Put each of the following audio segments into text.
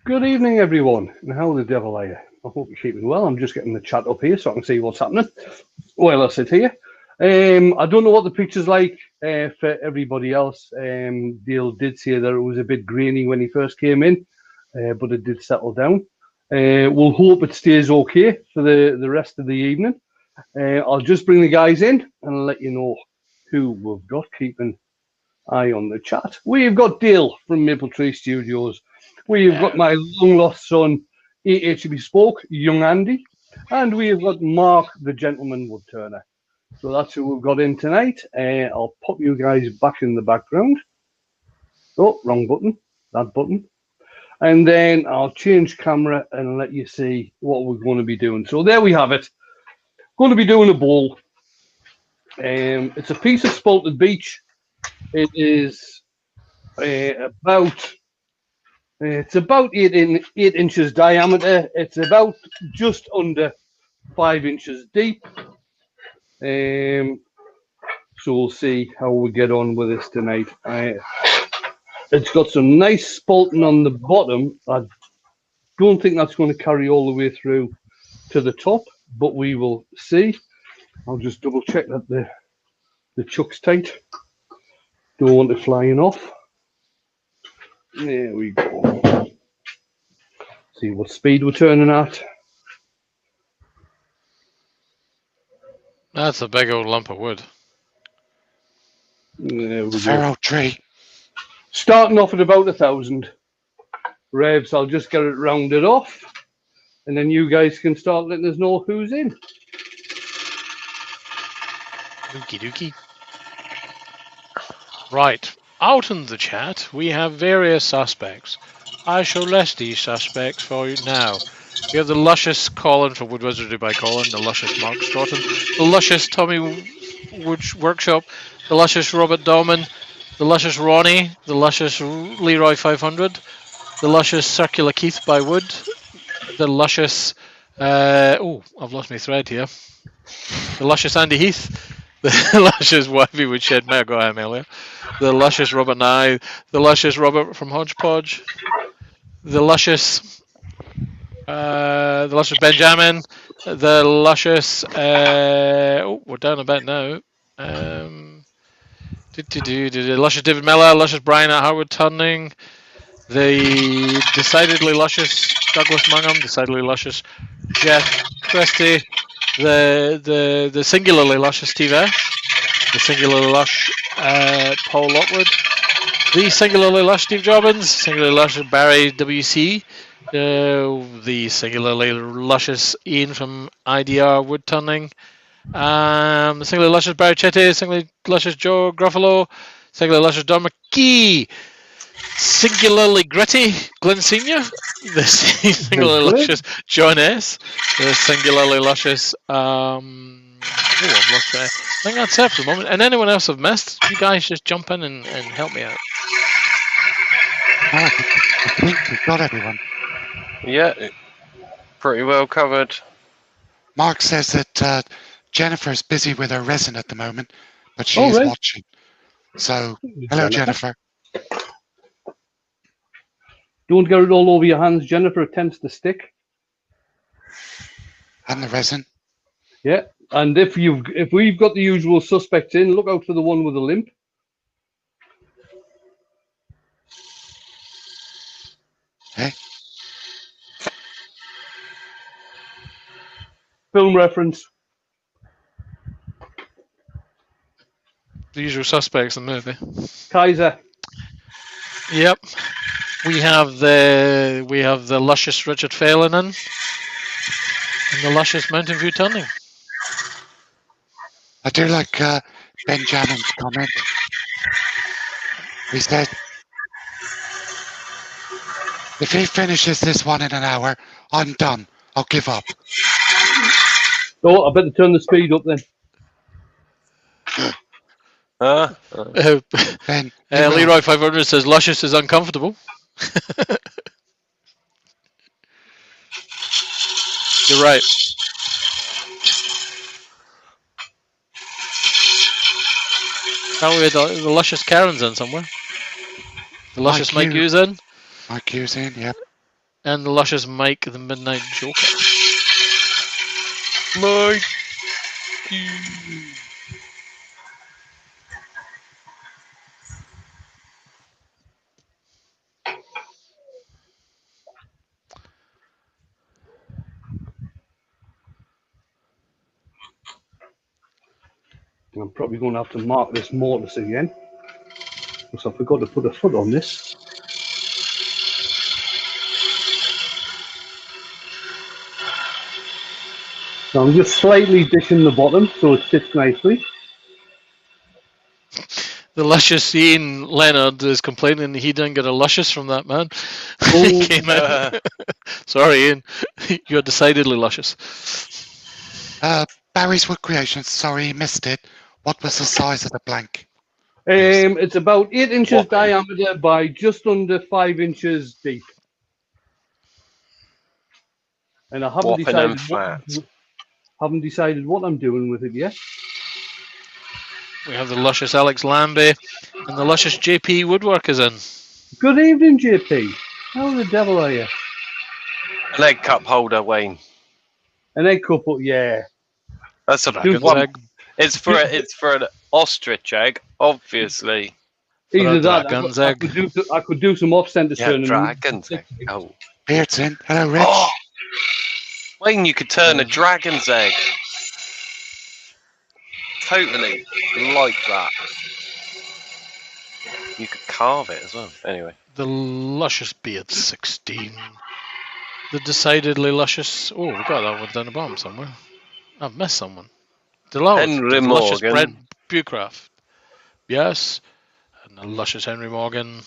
Good evening, everyone, and how the devil are you? I hope you're keeping well. I'm just getting the chat up here so I can see what's happening while I sit here. I don't know what the picture's like for everybody else. Dale did say that it was a bit grainy when he first came in, but it did settle down. We'll hope it stays okay for the rest of the evening. I'll just bring the guys in and let you know who we've got. Keep an eye on the chat. We've got Dale from Maple Tree Studios. We've got my long-lost son, A.H. Bespoke, young Andy. And we've got Mark, the gentleman wood turner. So that's who we've got in tonight. I'll pop you guys back in the background. Oh, wrong button. That button. And then I'll change camera and let you see what we're going to be doing. So there we have it. Going to be doing a bowl. It's a piece of spalted beech. It is about 8 inches diameter. It's about just under 5 inches deep. So we'll see how we get on with this tonight. It's got some nice spalting on the bottom. I don't think that's going to carry all the way through to the top, but we will see. I'll just double check that the chuck's tight. Don't want it flying off. There we go. See what speed we're turning at. That's a big old lump of wood. There we Pharaoh go. tree. Starting off at about 1,000 revs. I'll just get it rounded off, and then you guys can start letting us know who's in. Dookie dookie. Right. Out in the chat, we have various suspects. I shall list these suspects for you now. We have the luscious Colin from Wood Wizardry by Colin, the luscious Mark Stoughton, the luscious Tommy Wood Workshop, the luscious Robert Dolman, the luscious Ronnie, the luscious Leroy 500, the luscious Circular Keith by Wood, the luscious oh, I've lost my thread here. The luscious Andy Heath, the luscious Wivey Woodshed, may I got him earlier, the luscious Robert Nye, the luscious Robert from Hodgepodge, the luscious Benjamin, the luscious oh, we're down a bit now. The luscious David Miller, luscious Brian at Harwood Turning, the decidedly luscious Douglas Mungham, decidedly luscious Jeff Christie, the singularly luscious Steve Ash, the singularly lush Paul Lockwood, the singularly lush Steve Jobbins, singularly luscious Barry WC, the singularly luscious Ian from IDR Wood Turning, the singularly luscious Barry Chetty, singularly luscious Joe Gruffalo, singularly luscious Don McKee, singularly gritty Glenn Senior, the singularly luscious John S, the singularly luscious oh, I've lost track. I think that's it for the moment. And anyone else I've missed, you guys just jump in and help me out. I think we've got everyone. Yeah, pretty well covered. Mark says that Jennifer's busy with her resin at the moment, but she is watching. So, hello, Jennifer. Don't get it all over your hands, Jennifer. It tends to stick. And the resin. Yeah, and if we've got the usual suspects in, look out for the one with the limp. Hey. Film reference. The usual suspects in the movie. Kaiser. Yep. We have the luscious Richard Phelan in, and the luscious Mountain View Turning. I do like Benjamin's comment. He said, if he finishes this one in an hour, I'm done. I'll give up. Oh, I better turn the speed up then. Ben, Leroy 500 says luscious is uncomfortable. You're right. Oh, we had the luscious Karen's in somewhere. The luscious Mike Mike Hughes in. Mike Hughes in, yep. And the luscious Mike, the Midnight Joker. Mike. I'm probably going to have to mark this mortise again, because I forgot to put a foot on this. So I'm just slightly dishing the bottom so it sits nicely. The luscious Ian Leonard is complaining he didn't get a luscious from that man. Oh. He came in. Sorry, Ian. You're decidedly luscious. Barry's Wood Creations, sorry, missed it. What was the size of the blank? It's about 8 inches What? diameter by just under 5 inches deep. And I haven't Whopping decided and flat. what I'm doing with it yet. We have the luscious Alex Lambie and the luscious JP Woodwork is in. Good evening, JP. How the devil are you? An egg cup holder, Wayne. An egg couple, yeah. That's a Dragon's one. egg. It's for an ostrich egg, obviously. Either a that, dragon's I egg. could do some off-centre Yeah, turning. dragon's egg. Oh. Beard's in. Hello, Rich. Oh! Wayne, you could turn a dragon's egg. Totally like that. You could carve it as well. Anyway. The luscious Beard 16. The decidedly luscious. Oh, we got that one down the bottom somewhere. I've missed someone. The Henry luscious Morgan. Brent Bucraft. Yes. And the luscious Henry Morgan.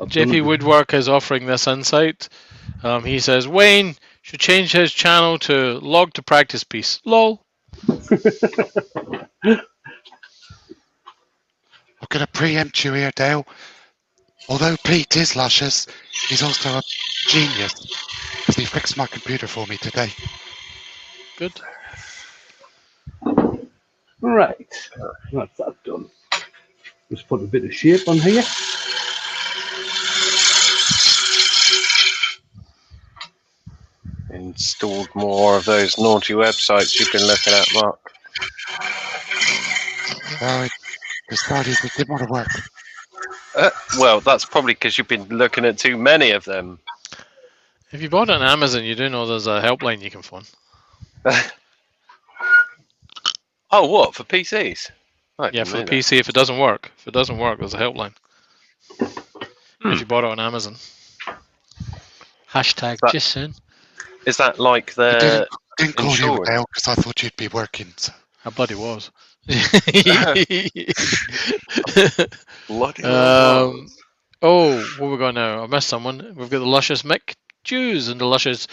JP Woodwork is offering this insight. He says Wayne should change his channel to log to practice piece. Lol. I'm going to preempt you here, Dale. Although Pete is luscious, he's also a genius, because he fixed my computer for me today. Good. Right, that's that done. Just put a bit of shape on here. Installed more of those naughty websites you've been looking at, Mark. Well, it decided it didn't want to work. Well, that's probably because you've been looking at too many of them. If you bought it on Amazon, you do know there's a helpline you can phone. Oh, what, for PCs? Yeah, for the PC, if it doesn't work. If it doesn't work, there's a helpline. If you bought it on Amazon. Hashtag just soon. Is that like I the didn't call you, insurance? Dale, because I thought you'd be working. So. I bloody was. Bloody Oh, what we got now? I missed someone. We've got the luscious Mick Jews and the luscious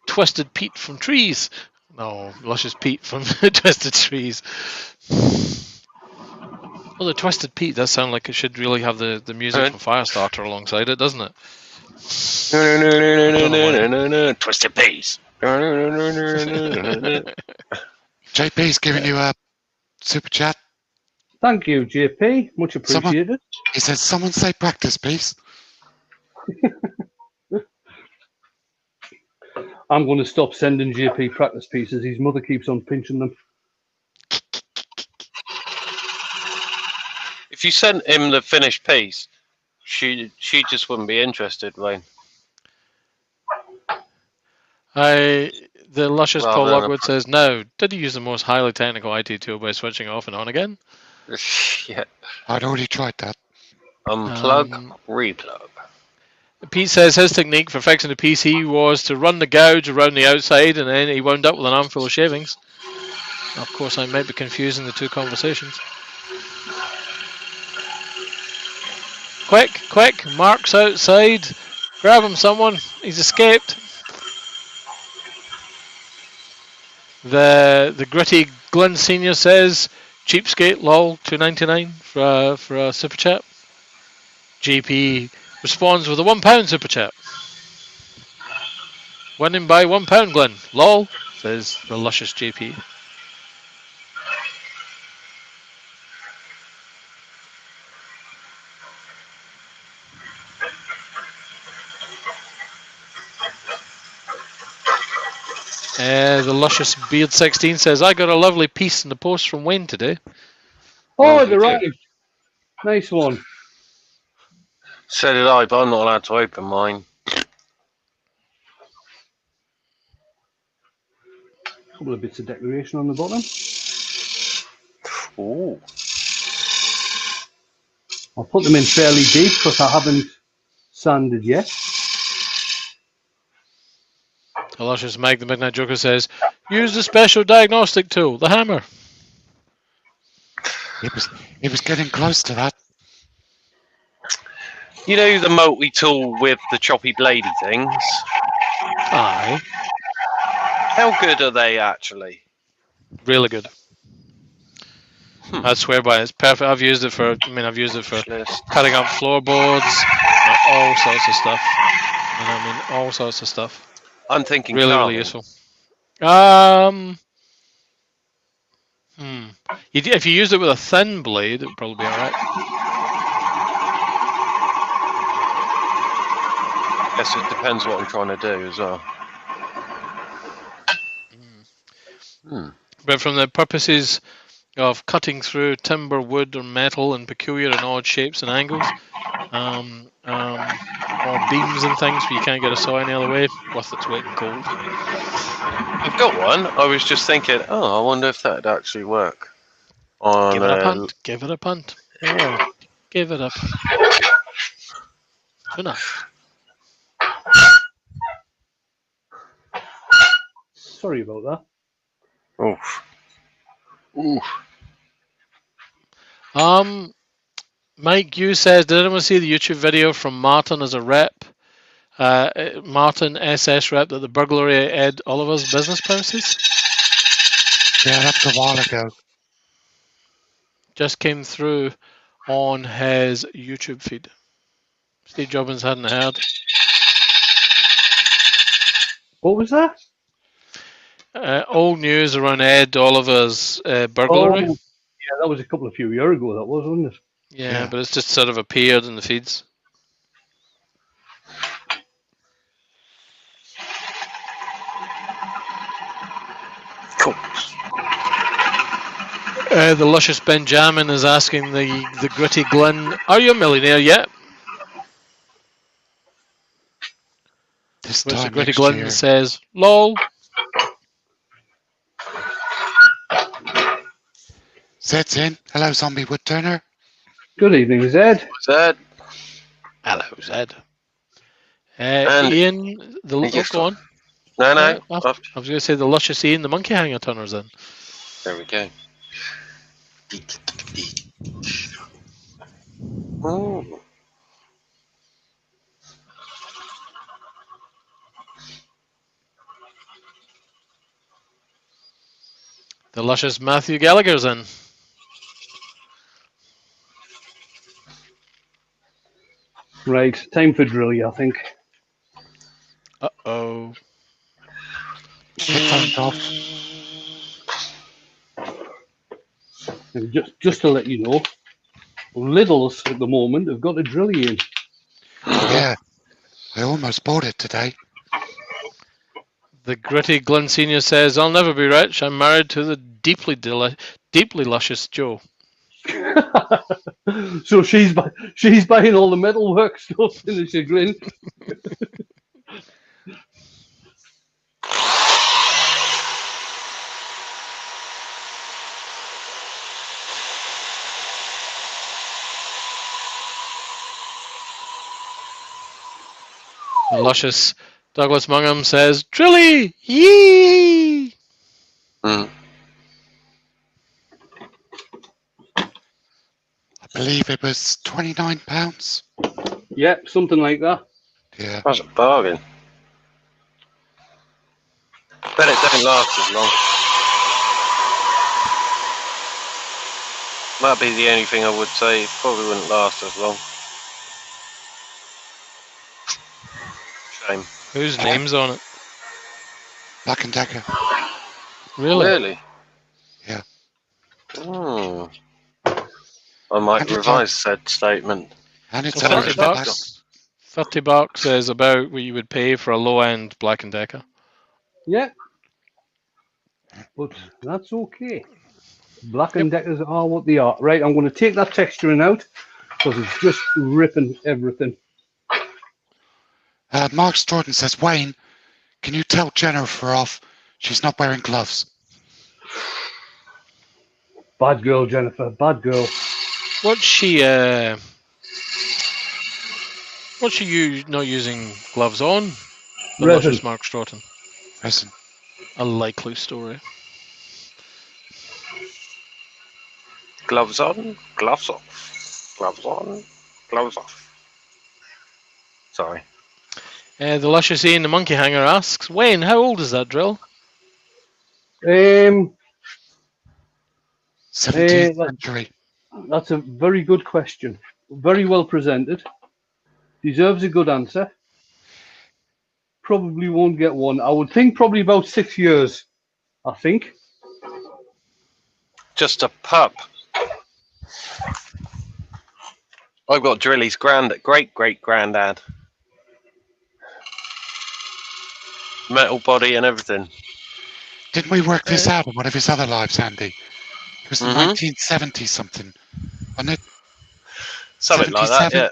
Twisted Pete from Trees. No, luscious Pete from Twisted Trees. Well, the Twisted Pete does sound like it should really have the music from Firestarter alongside it, doesn't it? No. Twisted Peas. JP's giving you a super chat. Thank you, JP. Much appreciated. He says, someone say practice, please. I'm going to stop sending JP practice pieces. His mother keeps on pinching them. If you sent him the finished piece, she just wouldn't be interested, Wayne. The luscious Well, Paul then- Lockwood says, no, did he use the most highly technical IT tool by switching off and on again? Yeah. I'd already tried that. Unplug, replug. Pete says his technique for fixing the PC was to run the gouge around the outside and then he wound up with an armful of shavings. Of course, I might be confusing the two conversations. Quick, Mark's outside. Grab him, someone. He's escaped. The gritty Glenn Senior says, cheapskate, lol, $2.99 for a super chat. JP responds with a £1 super chat. Winning by £1, Glenn. Lol, says the luscious JP. The luscious Beard 16 says, I got a lovely piece in the post from Wayne today. Oh, you they're do. right. Nice one. So did I, but I'm not allowed to open mine. A couple of bits of decoration on the bottom. Ooh. I'll put them in fairly deep because I haven't sanded yet. The luscious Mike the Midnight Joker says, use the special diagnostic tool, the hammer. It was getting close to that. You know the multi-tool with the choppy bladey things? Aye. How good are they actually? Really good. I swear by it. It's perfect. I've used it for cutting up floorboards, all sorts of stuff. All sorts of stuff. I'm thinking really, carving. really useful. If you used it with a thin blade, it would probably be alright. Guess it depends what I'm trying to do as well. But from the purposes of cutting through timber, wood, or metal in peculiar and odd shapes and angles, or beams and things where you can't get a saw any other way, worth its weight in gold. I've got one. I was just thinking, I wonder if that'd actually work. Give it a punt. Give it a punt. Oh, give it a punt. Enough. Sorry about that. Oof. Mike Yu says, did anyone see the YouTube video from Martin as a rep? Martin SS rep at the burglary at Ed Oliver's business premises? Yeah, that's a while ago. Just came through on his YouTube feed. Steve Jobbins hadn't heard. What was that? Old news around Ed Oliver's burglary. Oh, yeah, that was a few years ago, that was, wasn't it? Yeah, but it's just sort of appeared in the feeds. Cool. The luscious Benjamin is asking the gritty Glyn, are you a millionaire yet? This Which the time gritty next Glyn year. says, lol. Zed's in. Hello, Zombie Wood Turner. Good evening, Zed. Zed. Hello, Zed. Ian, go on. No. I was going to say the luscious Ian, the monkey hanger turner's in. There we go. Oh. The luscious Matthew Gallagher's in. Right, time for drilly, I think. Uh-oh. Headphones off. And just to let you know, Lidl's at the moment have got a drilly in. Yeah, I almost bought it today. The gritty Glenn Senior says, I'll never be rich. I'm married to the deeply luscious Joe. So she's buying all the metalwork stuff in the chagrin. The luscious Douglas Mungham says, Trilly! Yee! I believe it was £29. Yeah, something like that. Yeah. That's a bargain. Bet it don't last as long. That'd be the only thing I would say. It probably wouldn't last as long. Shame. Whose name's on it? Black & Decker. Really? Yeah. Oh. I might revise said statement. And it's So only $30. $30 is about what you would pay for a low-end Black & Decker. Yeah. but that's okay. Black and Deckers are what they are. Right, I'm going to take that texturing out because it's just ripping everything. Mark Jordan says, Wayne, can you tell Jennifer off? She's not wearing gloves. Bad girl, Jennifer. Bad girl. What's she not using gloves on? The Resin. luscious Mark Stroughton. Listen, A likely story. Gloves on, gloves off. Gloves on, gloves off. Sorry. The luscious Ian the Monkey Hanger asks, Wayne, how old is that drill? 17th century. That's a very good question. Very well presented. Deserves a good answer. Probably won't get one. I would think probably about 6 years. I think. Just a pup. I've got Drilly's great-great-granddad. Metal body and everything. Didn't we work this out in one of his other lives, Andy? It was 1970 something, wasn't it? Something like that, yeah.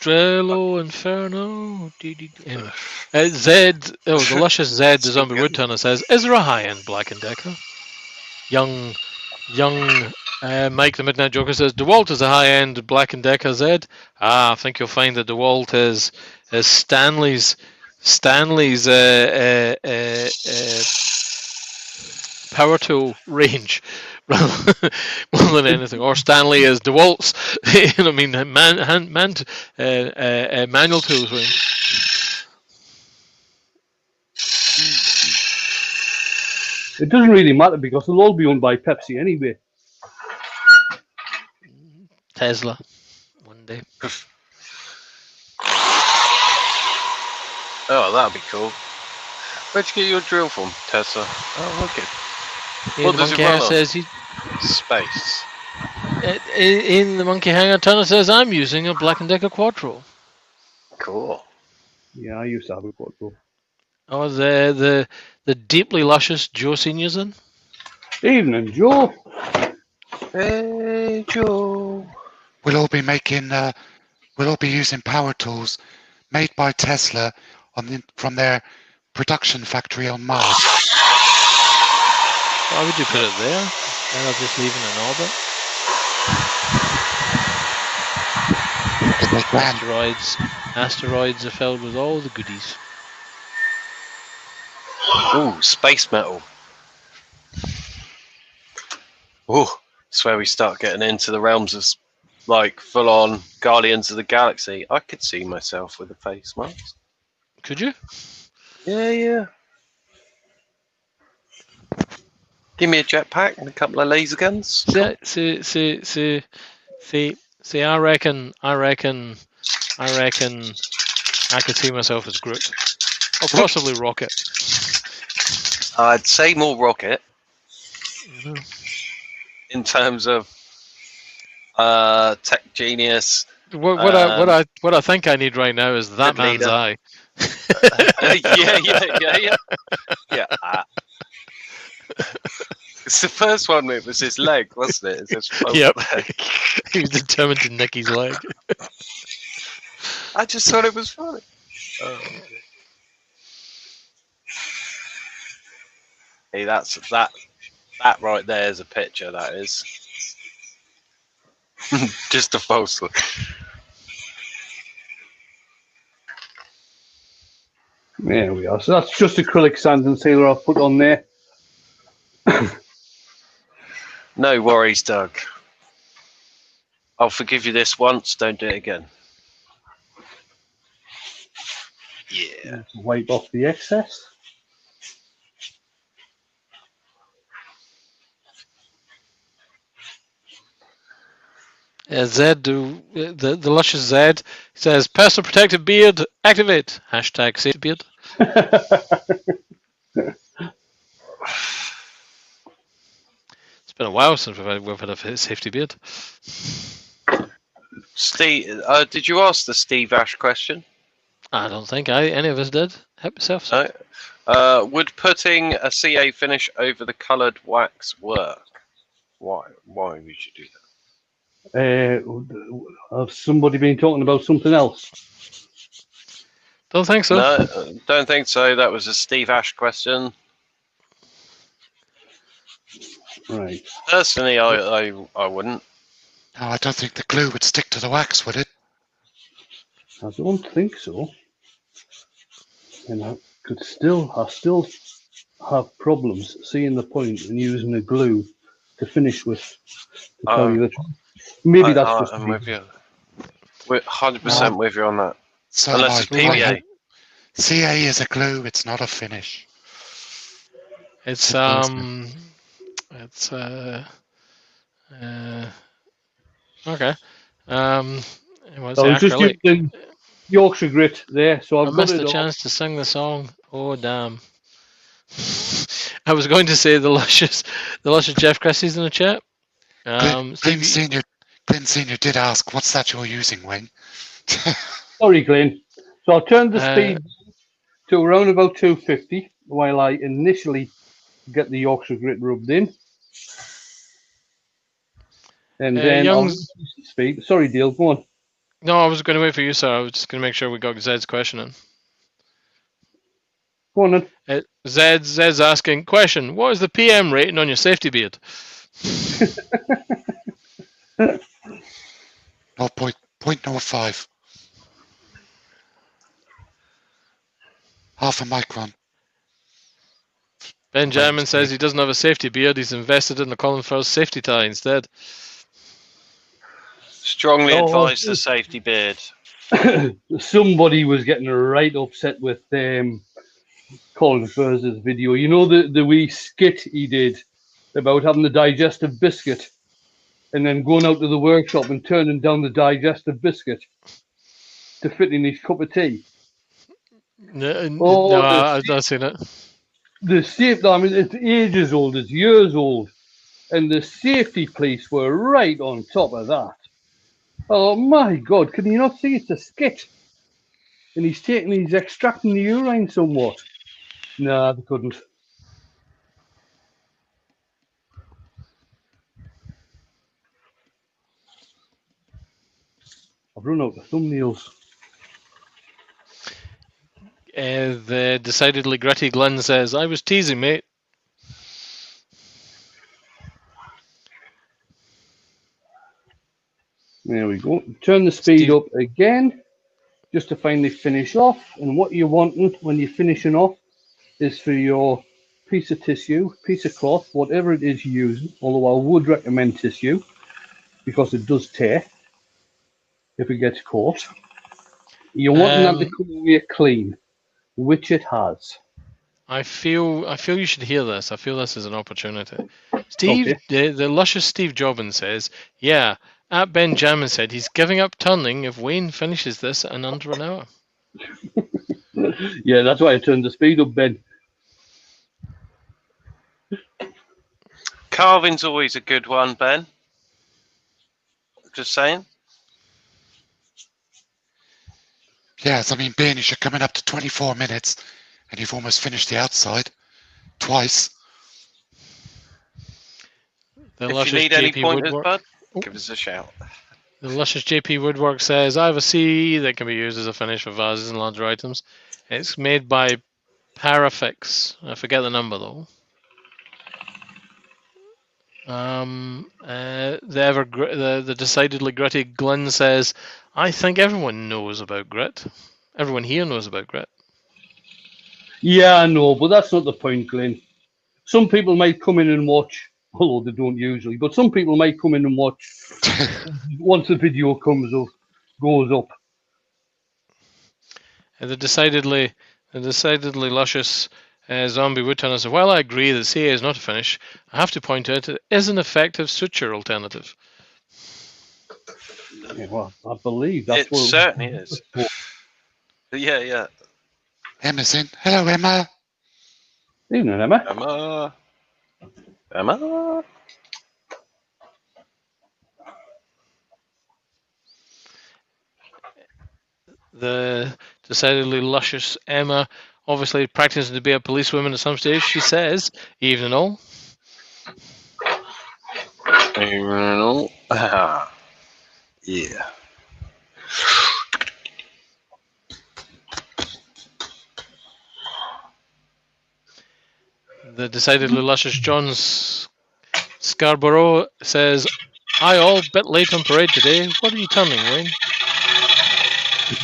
Drello Inferno. Anyway. Zed, the luscious Zed, the zombie woodturner says, is there a high-end Black & Decker? Young Mike the Midnight Joker says, DeWalt is a high-end Black & Decker Zed. I think you'll find that DeWalt is Stanley's power tool range rather than anything, or Stanley is DeWalt's manual tools range. It doesn't really matter because they'll all be owned by Pepsi anyway. Tesla, one day. Oh, that'd be cool. Where'd you get your drill from, Tesla? Oh, wicked. What does it run on? Says Space. In the Monkey Hanger, Turner says, I'm using a Black & Decker Quattro. Cool. Yeah, I used to have a Quattro. Oh, the deeply luscious Joe Senior's in. Evening, Joe. Hey, Joe. We'll all be using power tools made by Tesla from their production factory on Mars. Why would you put it there? Why not just leave it in orbit? Asteroids are filled with all the goodies. Ooh, space metal. Ooh, it's where we start getting into the realms of like full-on Guardians of the Galaxy. I could see myself with a face mask. Could you? Yeah. Give me a jetpack and a couple of laser guns. See, I reckon I could see myself as Groot. Or possibly Rocket. I'd say more Rocket. In terms of tech genius. What I think I need right now is that man's eye. Yeah. It's the first one. It was his leg, wasn't it? It's his yep. leg. He was determined to nick his leg. I just thought it was funny. Hey, that right there is a picture. That is just a false one. There we are. So that's just acrylic sand and sealer I've put on there. No worries, Doug. I'll forgive you this once. Don't do it again. Yeah. Wipe off the excess. Zed, the luscious Zed says, personal protective beard, activate. Hashtag safety beard. It's been a while since we've had a safety beard. Steve, did you ask the Steve Ash question? I don't think any of us did. Help yourself. No. Would putting a CA finish over the coloured wax work? Why? Why would you do that? Has somebody been talking about something else? Don't think so. No, don't think so. That was a Steve Ash question. Right. Personally, I wouldn't. No, I don't think the glue would stick to the wax, would it? I don't think so. And I still have problems seeing the point in using a glue to finish with. To tell you the truth. Maybe that's just. I'm with you. We're 100% with you on that. So Unless it's am I. PVA. CA is a glue, it's not a finish. It's okay. What's I the was just acrylic? using Yorkshire grit there, so I I've got missed it the all. chance to sing the song. Oh damn! I was going to say the luscious Jeff Christie's in the chat. Glenn Steve, Senior did ask, "What's that you're using, Wayne?" Sorry, Glenn. So I turned the speed to around about 250 while I initially get the Yorkshire grit rubbed in. And then I'll Young's. reduce the speed. Sorry, Dale, go on. No, I was going to wait for you, sir. I was just going to make sure we got Zed's question in. Go on then. Zed's asking, question, what is the PM rating on your safety beard? 0.05. Half a micron. Benjamin says he doesn't have a safety beard. He's invested in the Colin Firth safety tie instead. Strongly advised the safety beard. Somebody was getting right upset with Colin Firth's video. You know the wee skit he did about having the digestive biscuit and then going out to the workshop and turning down the digestive biscuit to fit in his cup of tea. No, I've not seen it. The safety, I mean, it's ages old, it's years old, and the safety police were right on top of that. Oh my God, can you not see it's a skit? And he's extracting the urine somewhat. Nah, they couldn't. I've run out of thumbnails. The decidedly gritty Glenn says, I was teasing, mate. There we go. Turn the speed up again, just to finally finish off. And what you're wanting when you're finishing off is for your piece of tissue, piece of cloth, whatever it is you're using, although I would recommend tissue, because it does tear if it gets caught. You're wanting that to come away clean, which it has. I feel you should hear this. I feel this is an opportunity. Steve, the luscious Steve Jobbins says, yeah, at Benjamin said he's giving up turning if Wayne finishes this in under an hour. Yeah, that's why I turned the speed up, Ben. Carving's always a good one, Ben. Just saying. Yes, I mean, Bernie, you're coming up to 24 minutes and you've almost finished the outside twice. If you need any pointers, bud, give us a shout. The luscious JP Woodwork says, I have a CE that can be used as a finish for vases and larger items. It's made by Parafix. I forget the number though. The decidedly gritty Glenn says, I think everyone knows about grit. Everyone here knows about grit. Yeah, I know, but that's not the point, Glenn. Some people might come in and watch, although they don't usually, but some people might come in and watch once the video goes up. And the decidedly luscious zombie woodturner says, while I agree that CA is not a finish, I have to point out it is an effective suture alternative. Yeah, well, I believe that's it certainly is. Yeah. Emma's in. Hello, Emma. Evening, Emma. Emma. The decidedly luscious Emma obviously practicing to be a policewoman at some stage. She says, "Evening all." Yeah. The decidedly luscious John Scarborough says, "I all bit late on parade today. What are you turning, Wayne?"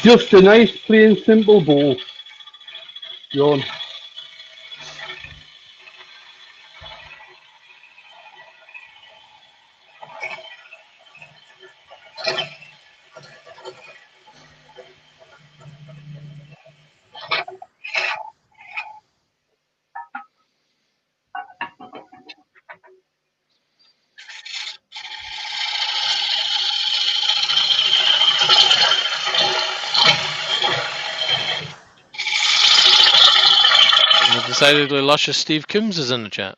Just a nice, plain, simple bowl. John. And the decidedly luscious Steve Coombs is in the chat.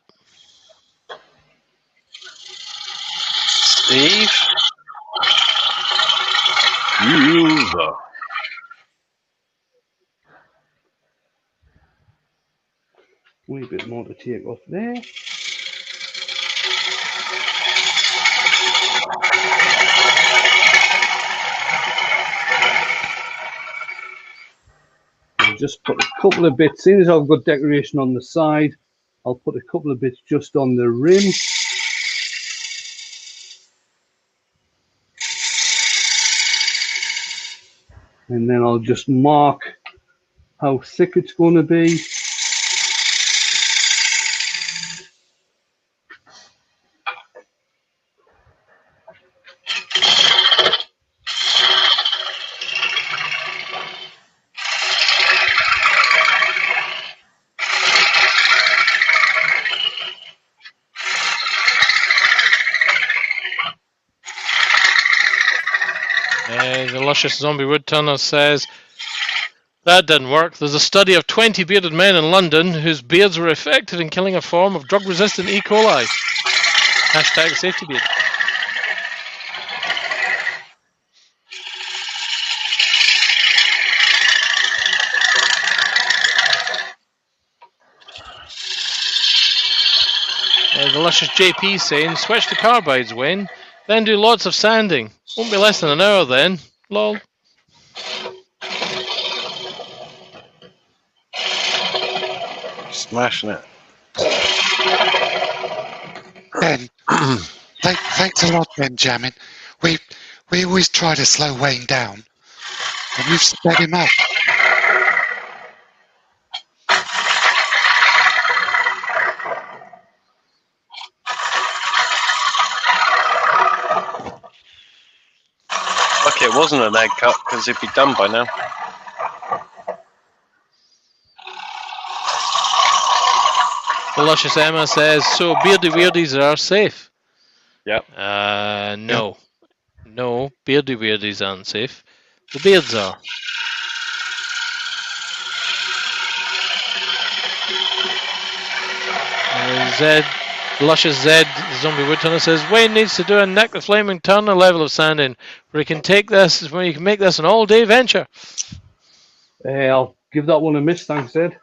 Steve? User. Wee bit more to take off there. I'll just put a couple of bits, seeing as I've got decoration on the side, I'll put a couple of bits just on the rim. And then I'll just mark how thick it's going to be. The luscious zombie woodturner says, "That didn't work. There's a study of 20 bearded men in London whose beards were effective in killing a form of drug-resistant E. coli. Hashtag safety beard." The luscious JP saying, "Switch to carbides, Wayne. Then do lots of sanding. Won't be less than an hour then. Lol." Smashing it. Ben, thanks a lot, Benjamin. We always try to slow Wayne down, and you've sped him up. Lucky it wasn't an egg cut, because it'd be done by now. The luscious Emma says, "So beardy weirdies are safe." Yep. No. No, beardy weirdies aren't safe. The beards are. Zed, luscious Zed, zombie woodturner says, "Wayne needs to do a Nick the Flaming Turner level of sanding, where he can make this an all-day venture." I'll give that one a miss, thanks, Ed.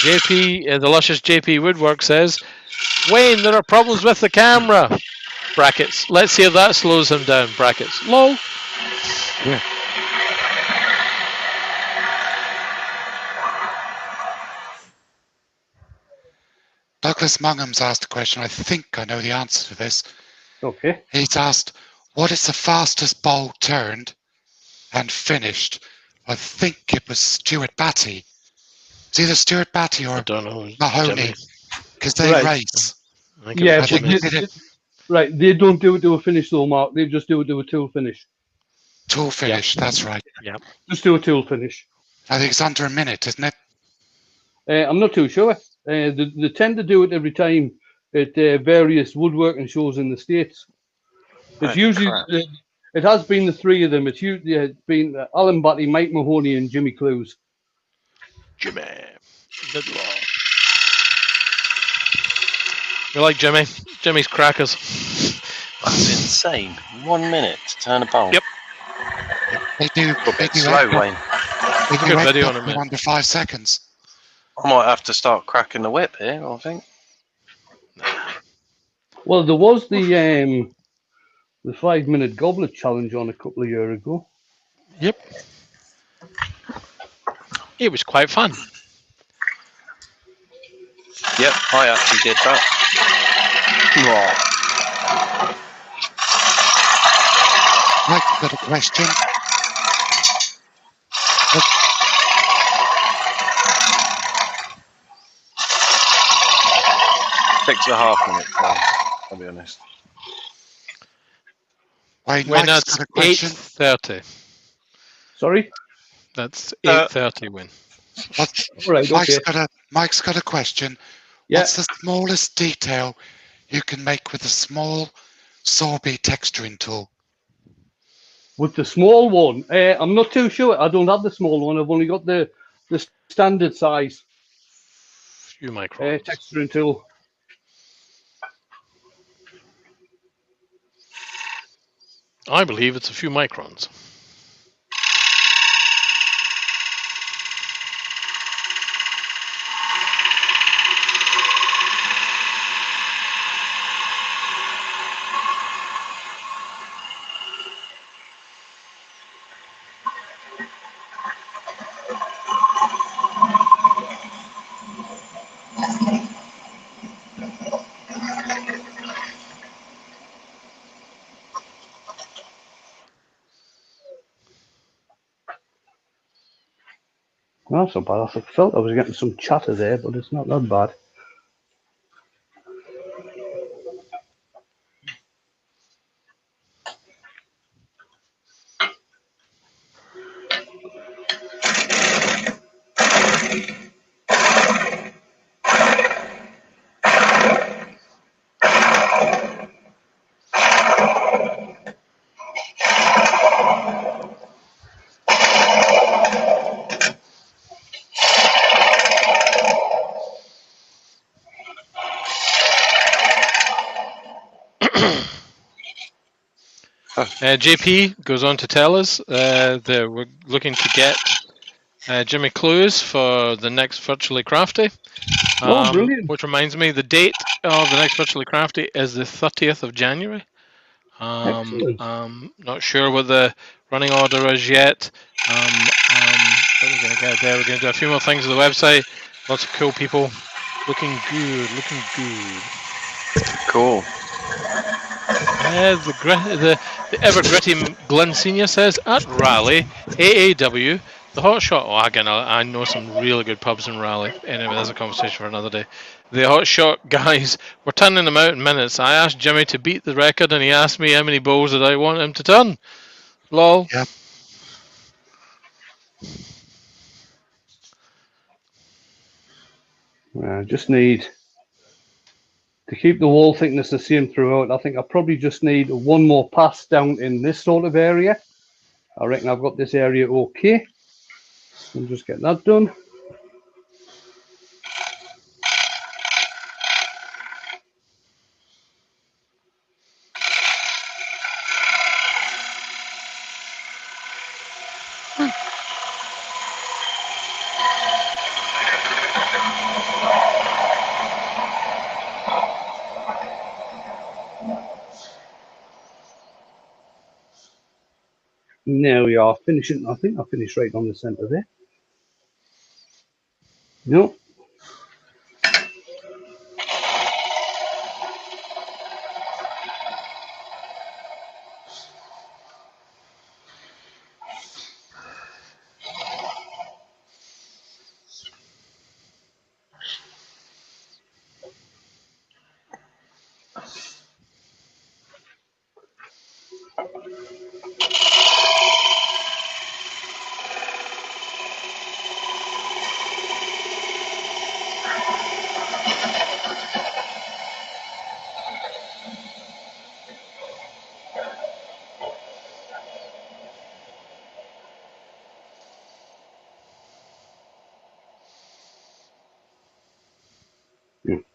JP, the luscious JP Woodwork says, "Wayne, there are problems with the camera." Brackets. Let's see if that slows him down. Brackets. Lol. Yeah. Douglas Mungham's asked a question. I think I know the answer to this. Okay. He's asked, what is the fastest bowl turned and finished? I think it was Stuart Batty. It's either Stuart Batty or Mahoney, because they race. Yeah, right. They don't do it to a finish though, Mark. They just do it to a tool finish. Tool finish, that's right. Yeah. Just do a tool finish. I think it's under a minute, isn't it? I'm not too sure. They tend to do it every time at various woodworking shows in the States. It's usually it has been the three of them. It's usually been Alan Batty, Mike Mahoney, and Jimmy Clues. Jimmy. We like Jimmy. Jimmy's crackers. That's insane. 1 minute to turn a bulb. Yep. They do. A bit They do slow, egg Wayne. They do Good egg video up on it, in mate. under 5 seconds. I might have to start cracking the whip here, I think. Well, there was the 5-minute goblet challenge on a couple of years ago. Yep. It was quite fun. Yep, I actually did that. Mike's got a question. Six and a half minutes, I'll be honest. Wayne, When Mike's that's got a question. 8:30. Sorry? That's 8:30 win. Right, okay. Mike's got a question. Yeah. What's the smallest detail you can make with a small Sorbet texturing tool? With the small one, I'm not too sure. I don't have the small one. I've only got the standard size Few microns. texturing tool. I believe it's a few microns. That's not bad. I felt I was getting some chatter there, but it's not that bad. JP goes on to tell us that we're looking to get Jimmy clues for the next Virtually Crafty. Oh, brilliant. Which reminds me, the date of the next Virtually Crafty is the 30th of January. Excellent. Not sure what the running order is yet. But we're going to get there. We're going to do a few more things on the website. Lots of cool people. Looking good. Looking good. Cool. The ever gritty Glenn Senior says at Raleigh AAW the hot shot. Oh, again, I know some really good pubs in Raleigh. Anyway, that's a conversation for another day. The hot shot guys were turning them out in minutes. I asked Jimmy to beat the record, and he asked me how many bowls did I want him to turn. Lol. Yep. I just need to keep the wall thickness the same throughout. I think I probably just need one more pass down in this sort of area. I reckon I've got this area okay. We'll just get that done. There we are, finishing. I think I finished right on the centre there. No.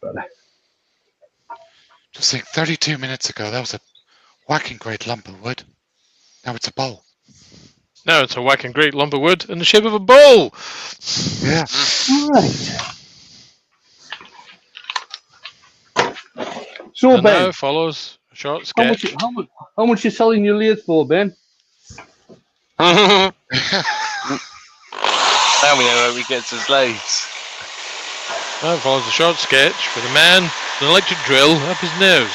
Better. Just think, 32 minutes ago, that was a whacking great lump of wood. Now it's a bowl. Now it's a whacking great lump of wood in the shape of a bowl. Yeah. Right. So And Ben, now follows a short how much, sketch. how much you selling your lathe for, Ben? Now we know where he gets his lathes. Now follows a short sketch with a man with an electric drill up his nose.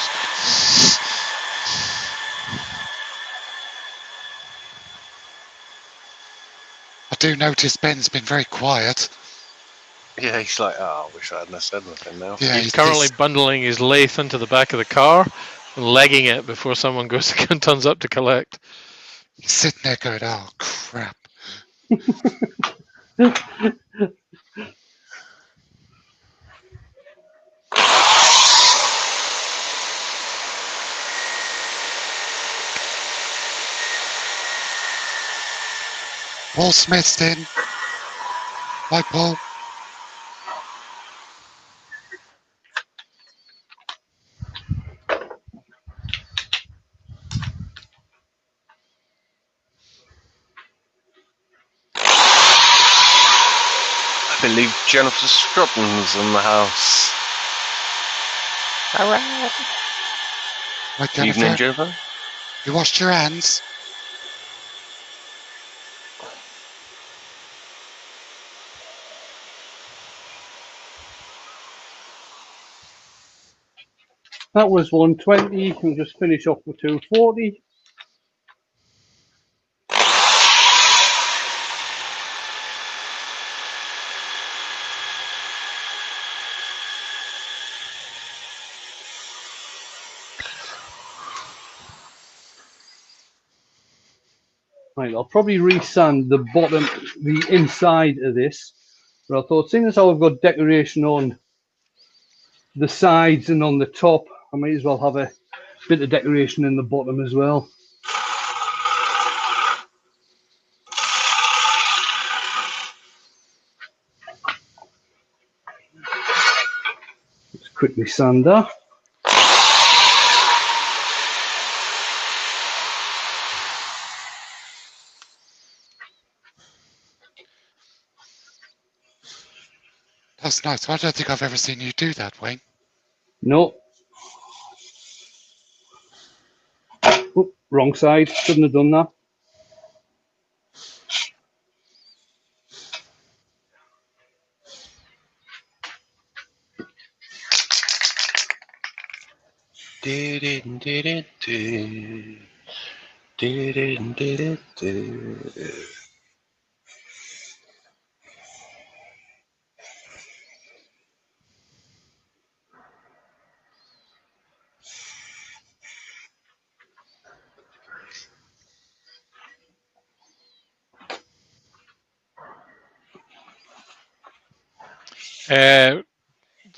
I do notice Ben's been very quiet. Yeah, he's like, oh, I wish I hadn't said anything now. Yeah, He's currently bundling his lathe into the back of the car and legging it before someone goes turns up to collect. he's sitting there going, oh, crap. Paul Smith's in. Bye, Paul. I believe Jennifer Strutton's in the house. Alright. Right, Jennifer, Evening, Jennifer. you washed your hands? That was 120. We'll just finish off with 240. Right, I'll probably resand the bottom, the inside of this. But I thought, seeing as how I've got decoration on the sides and on the top, I might as well have a bit of decoration in the bottom as well. Let's quickly sand that. That's nice. I don't think I've ever seen you do that, Wayne. No. Oop, wrong side. Shouldn't have done that.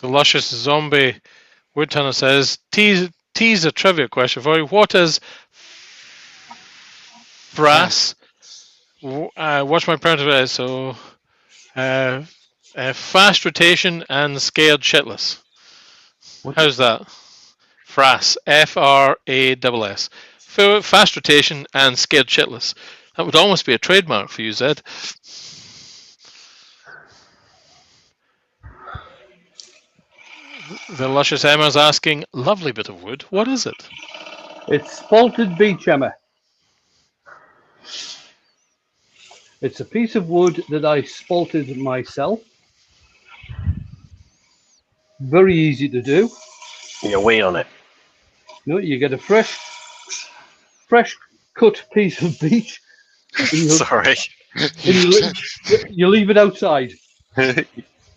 The luscious zombie woodtunner says, tease a trivia question for you. What is frass? Watch my parent. So, fast rotation and scared shitless. How's that? Frass. Frass. Fast rotation and scared shitless. That would almost be a trademark for you, Zed. The luscious Emma's asking, lovely bit of wood. What is it? It's spalted beech emmer. It's a piece of wood that I spalted myself. Very easy to do. You're way on it. You know, you get a fresh cut piece of beech. Sorry. And you leave it outside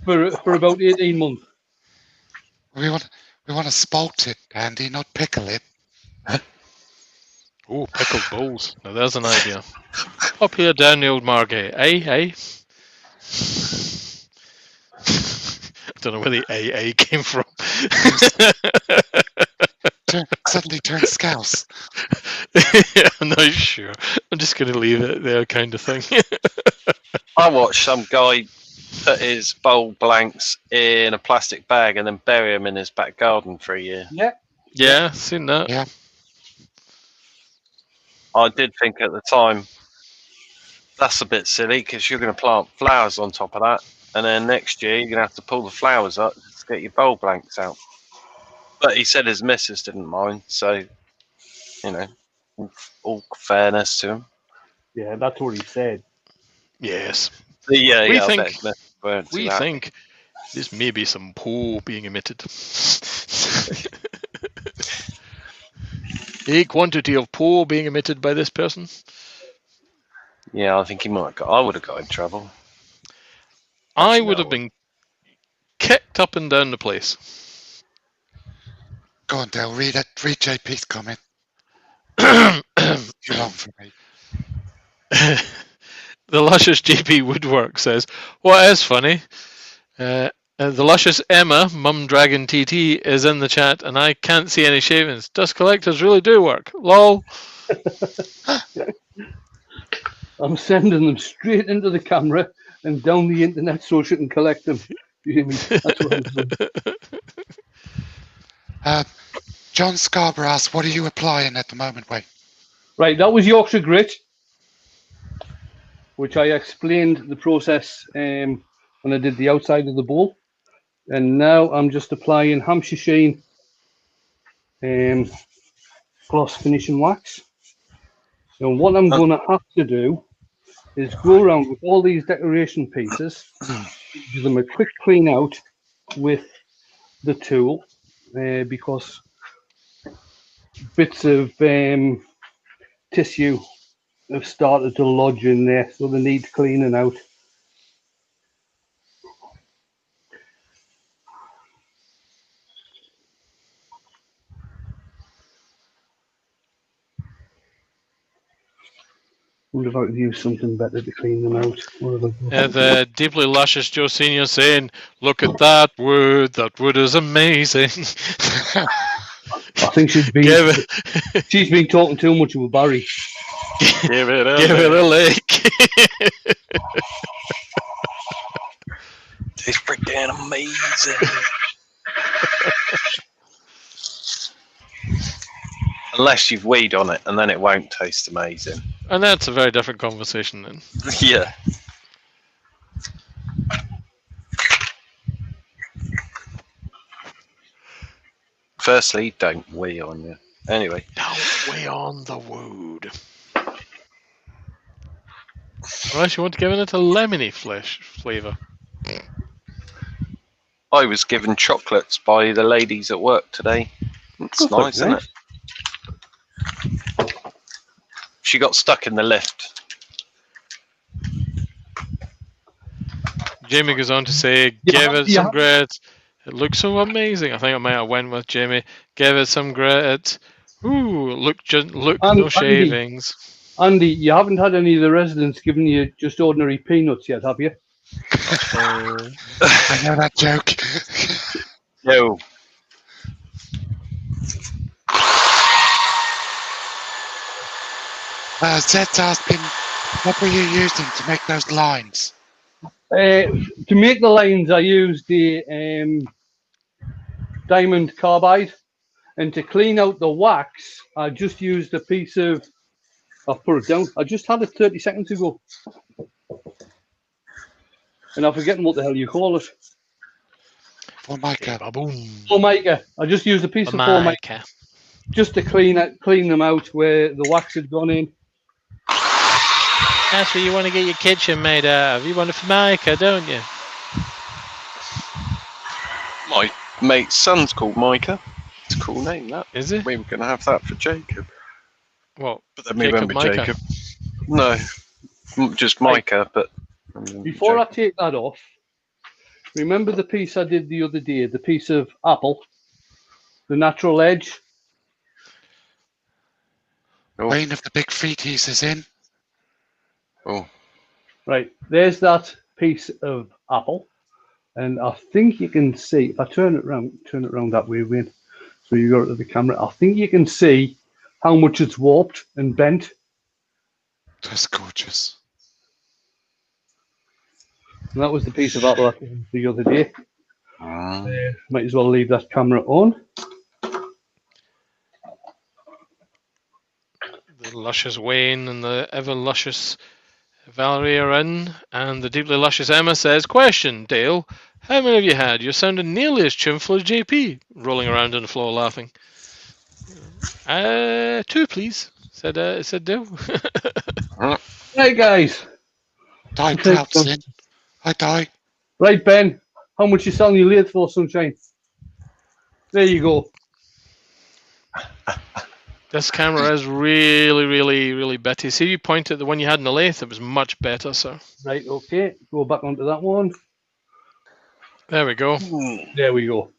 for about 18 months. We want to spalt it, Andy, not pickle it. Oh, pickled bowls. Now there's an idea. Up here down the old Margate. I don't know where the AA came from. Suddenly turned scouse. Yeah, I'm not sure. I'm just going to leave it there, kind of thing. I watched some guy put his bowl blanks in a plastic bag and then bury them in his back garden for a year. Yeah. Yeah, seen that. Yeah. I did think at the time, that's a bit silly because you're going to plant flowers on top of that, and then next year you're going to have to pull the flowers up to get your bulb blanks out. But he said his missus didn't mind, so, you know, all fairness to him. Yeah, that's what he said. Yes. Yeah, We I think- bet his missus weren't too We happy. think this may be some poo being emitted. A quantity of poo being emitted by this person. Yeah, I think he might have got. I would have got in trouble. I Actually, would no, have been kicked up and down the place. Go on, Dale. Read JP's comment. Too long for me. The luscious JP Woodwork says, "What is funny? The luscious Emma, Mum Dragon TT, is in the chat, and I can't see any shavings. Dust collectors really do work. Lol." I'm sending them straight into the camera and down the internet so she can collect them. You hear me? That's what I'm doing. John Scarborough asks, what are you applying at the moment, Wayne? Right, that was Yorkshire Grit, which I explained the process when I did the outside of the bowl. And now I'm just applying Hampshire Sheen gloss finishing wax. And what I'm going to have to do is go around with all these decoration pieces, give them a quick clean out with the tool, because bits of tissue have started to lodge in there, so they need cleaning out. Wonder if I could use something better to clean them out. The deeply luscious Joe Senior saying, "Look at that wood. That wood is amazing." I think she's been talking too much with Barry. Give it a lick. It's freaking amazing. Unless you've weed on it, and then it won't taste amazing. And that's a very different conversation then. Yeah. Firstly, don't wee on you. Anyway. Don't wee on the wood. Unless you want to give it a lemony flavour. I was given chocolates by the ladies at work today. It's nice, isn't it? She got stuck in the lift. Jamie goes on to say, give it some grit. It looks so amazing. I think I might have went with Jamie. Give it some grit. Ooh, look, no shavings. Andy, you haven't had any of the residents giving you just ordinary peanuts yet, have you? I know that joke. No. Zed's asking, what were you using to make those lines? To make the lines, I used the diamond carbide, and to clean out the wax, I just used a piece of. I've put it down. I just had it 30 seconds ago, and I'm forgetting what the hell you call it. Formica. Formica. I just used a piece of formica just to clean them out where the wax had gone in. That's what you want to get your kitchen made out of. You want a Formica, don't you? My mate's son's called Micah. It's a cool name, that. Is it? We were going to have that for Jacob. What? But then we won't be Jacob. No, just Micah, but... Before I take that off, remember the piece I did the other day, the piece of apple, the natural edge? Wayne of the Big Feeties is in. Oh. Right, there's that piece of apple. And I think you can see, if I turn it around that way, Wayne, so you go to the camera, I think you can see how much it's warped and bent. That's gorgeous. And that was the piece of apple I did the other day. Might as well leave that camera on. The luscious Wayne and the ever luscious Valerie are in, and the deeply luscious Emma says, "Question, Dale. How many have you had? You're sounding nearly as tuneful as JP," rolling around on the floor laughing. 2, please, said Dale. Hey guys. Die Okay, proud, Sin. I die. Right, Ben. How much you selling your lathe for, Sunshine? There you go. This camera is really, really, really bitty. See, you pointed at the one you had in the lathe, it was much better, sir. Right, okay. Go back onto that one. There we go. There we go.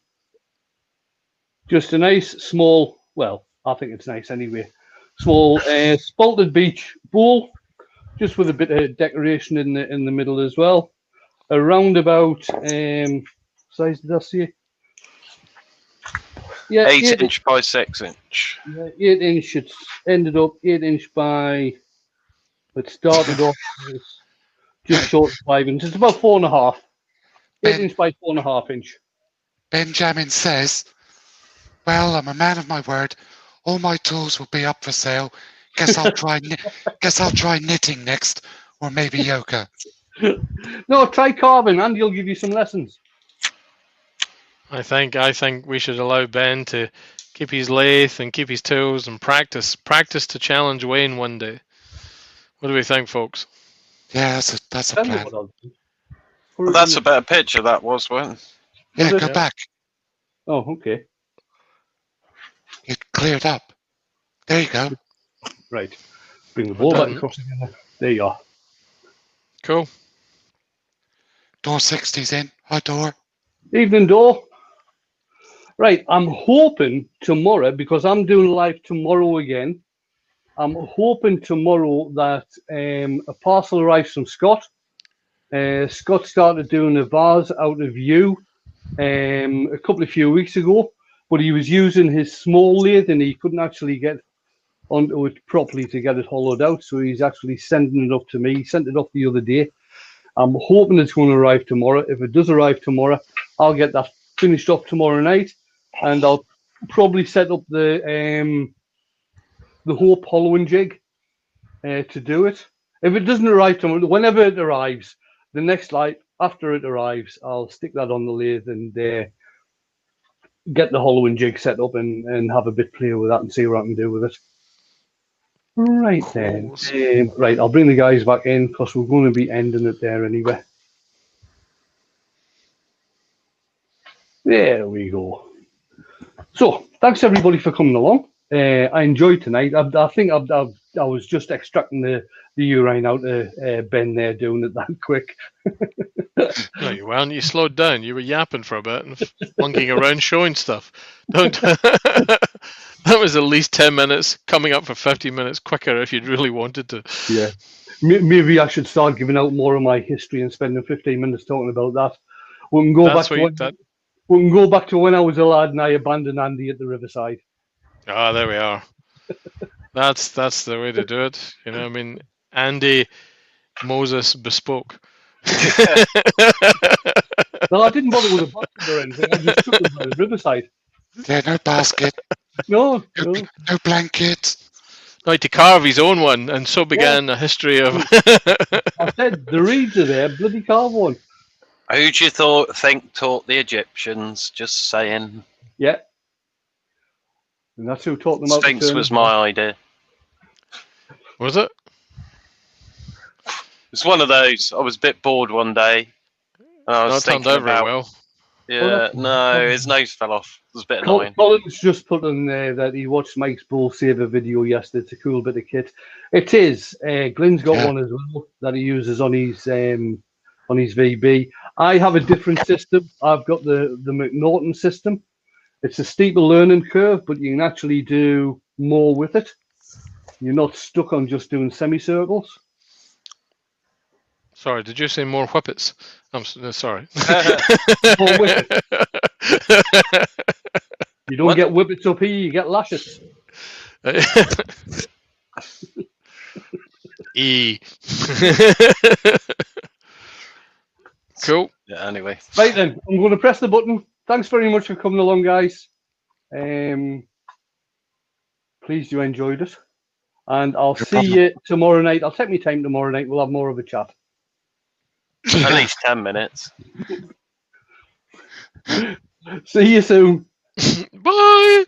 Just a nice, small, well, I think it's nice anyway, small spalted beech bowl, just with a bit of decoration in the middle as well. Around about, size did I say? Yeah, 8 inch by 6 inch. Yeah, 8 inch. It's ended up 8 inch by. It started off as just short of 5 inches. It's about 4.5. 8 inch by 4.5 inch. Benjamin says, "Well, I'm a man of my word. All my tools will be up for sale. Guess I'll try. Guess I'll try knitting next, or maybe yoga." No, try carving. Andy will give you some lessons. I think we should allow Ben to keep his lathe and keep his tools and practice to challenge Wayne one day. What do we think, folks? Yeah, that's a plan. Well, that's a better picture. That was one. Yeah, go back. Oh, okay. It cleared up. There you go. Right. Bring the ball back across again. There you are. Cool. Door 60's in. Hi, Door. Evening, Door. Right, I'm hoping tomorrow, because I'm doing live tomorrow again, I'm hoping tomorrow that a parcel arrives from Scott. Scott started doing a vase out of yew a few weeks ago, but he was using his small lathe and he couldn't actually get onto it properly to get it hollowed out, so he's actually sending it up to me. He sent it up the other day. I'm hoping it's going to arrive tomorrow. If it does arrive tomorrow, I'll get that finished up tomorrow night, and I'll probably set up the Hope hollowing jig to do it. If it doesn't arrive tomorrow, whenever it arrives, the next light after it arrives, I'll stick that on the lathe and get the hollowing jig set up and have a bit play with that and see what I can do with it. Right then. Right, I'll bring the guys back in because we're going to be ending it there anyway. There we go. So, thanks everybody for coming along. I enjoyed tonight. I think I was just extracting the urine out of Ben there, doing it that quick. No, you weren't. You slowed down. You were yapping for a bit and flunking around showing stuff. Don't. That was at least 10 minutes, coming up for 15 minutes quicker if you'd really wanted to. Yeah. Maybe I should start giving out more of my history and spending 15 minutes talking about that. We can go back to when I was a lad and I abandoned Andy at the riverside. Ah, there we are. That's the way to do it. You know, I mean, Andy Moses bespoke. Well, I didn't bother with a basket or anything. I just took them by the riverside. Yeah, no basket. No blanket. No, to carve his own one, and so began a history of. I said the reeds are there, bloody carve one. Who do you think taught the Egyptians? Just saying. Yeah. And that's who taught them out. Sphinx was my idea. Was it? It's one of those. I was a bit bored one day. And I was thinking turned out very well. Yeah, no, his nose fell off. It was a bit annoying. Colin's just put in there that he watched Mike's Bull Saver video yesterday. It's a cool bit of kit. It is. Glenn's got one as well that he uses on his VB. I have a different system. I've got the McNaughton system. It's a steeper learning curve, but you can actually do more with it. You're not stuck on just doing semicircles. Sorry, did you say more whippets? I'm sorry. More whippets. You don't get whippets up here, you get lashes. E. Cool. Yeah, anyway. Right then, I'm going to press the button. Thanks very much for coming along, guys. Pleased you enjoyed it. And I'll see you tomorrow night. I'll take my time tomorrow night. We'll have more of a chat. At least 10 minutes. See you soon. Bye.